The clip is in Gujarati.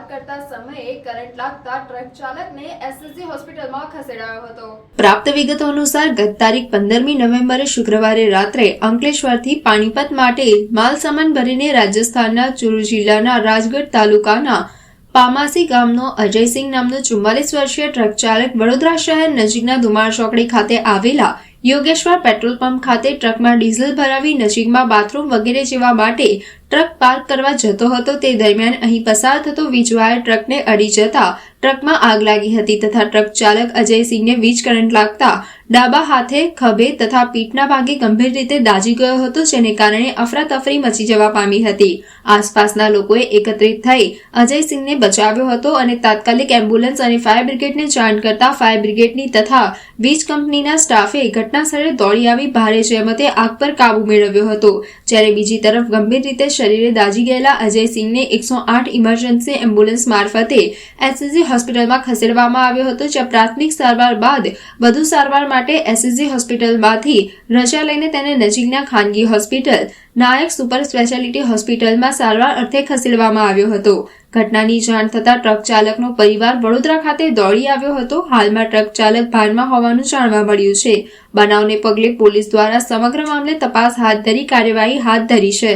પાર્ક કરતા સમયે કરંટ લાગતા ટ્રક ચાલકને એસએસજી હોસ્પિટલમાં ખસેડાયો હતો। પ્રાપ્ત વિગતો અનુસાર ગત તારીખ 15મી નવેમ્બરે શુક્રવારે રાત્રે અંકલેશ્વરથી પાણીપત માટે માલ સામાન ભરીને રાજસ્થાનના ચુરુ જિલ્લાના રાજગઢ તાલુકાના પામાસી ગામનો અજયસિંહ નામનો 44 વર્ષીય ટ્રક ચાલક વડોદરા શહેર નજીકના ધુમાડ ચોકડી ખાતે આવેલા યોગેશ્વર પેટ્રોલ પંપ ખાતે ટ્રકમાં ડીઝલ ભરાવી નજીકમાં બાથરૂમ વગેરે જેવા માટે ટ્રક પાર્ક કરવા જતો હતો। તે દરમિયાન અહીં પસાર થતો વીજ વાયર ટ્રકને અડી જતા ટ્રકમાં આગ લાગી હતી તથા ટ્રક ચાલક અજયસિંહને વીજ કરંટ લાગતા ડાબા હાથે ખભે તથા પીઠના ભાગે ગંભીર રીતે દાઝી ગયો હતો, જેને કારણે અફરાતફરી મચી જવા પામી હતી। આસપાસના લોકોએ એકત્રિત થઈ અજયસિંહને બચાવ્યો હતો અને તાત્કાલિક એમ્બ્યુલન્સ અને ફાયર બ્રિગેડને જાણ કરતા ફાયર બ્રિગેડની તથા વીજ કંપનીના સ્ટાફે ઘટના સ્થળે દોડી આવી ભારે જહેમતે આગ પર કાબુ મેળવ્યો હતો। જ્યારે બીજી તરફ ગંભીર રીતે શરીરે દાઝી ગયેલા અજયસિંહને 108 ઇમરજન્સી એમ્બ્યુલન્સ મારફતે એસએસજી હોસ્પિટલમાં ખસેડવામાં આવ્યો હતો, જ્યાં પ્રાથમિક સારવાર બાદ વધુ સારવાર માટે એસએસજી હોસ્પિટલમાંથી રજા લઈને તેને નજીકના ખાનગી હોસ્પિટલ નાયક સુપર સ્પેશિયાલિટી હોસ્પિટલમાં સારવાર અર્થે ખસેડવામાં આવ્યો હતો। ઘટનાની જાણ થતાં ટ્રક ચાલકનો પરિવાર વડોદરા ખાતે દોડી આવ્યો હતો। હાલમાં ટ્રક ચાલક ભાનમાં હોવાનું જાણવા મળ્યું છે। બનાવને પગલે પોલીસ દ્વારા સમગ્ર મામલે તપાસ હાથ ધરી કાર્યવાહી હાથ ધરી છે।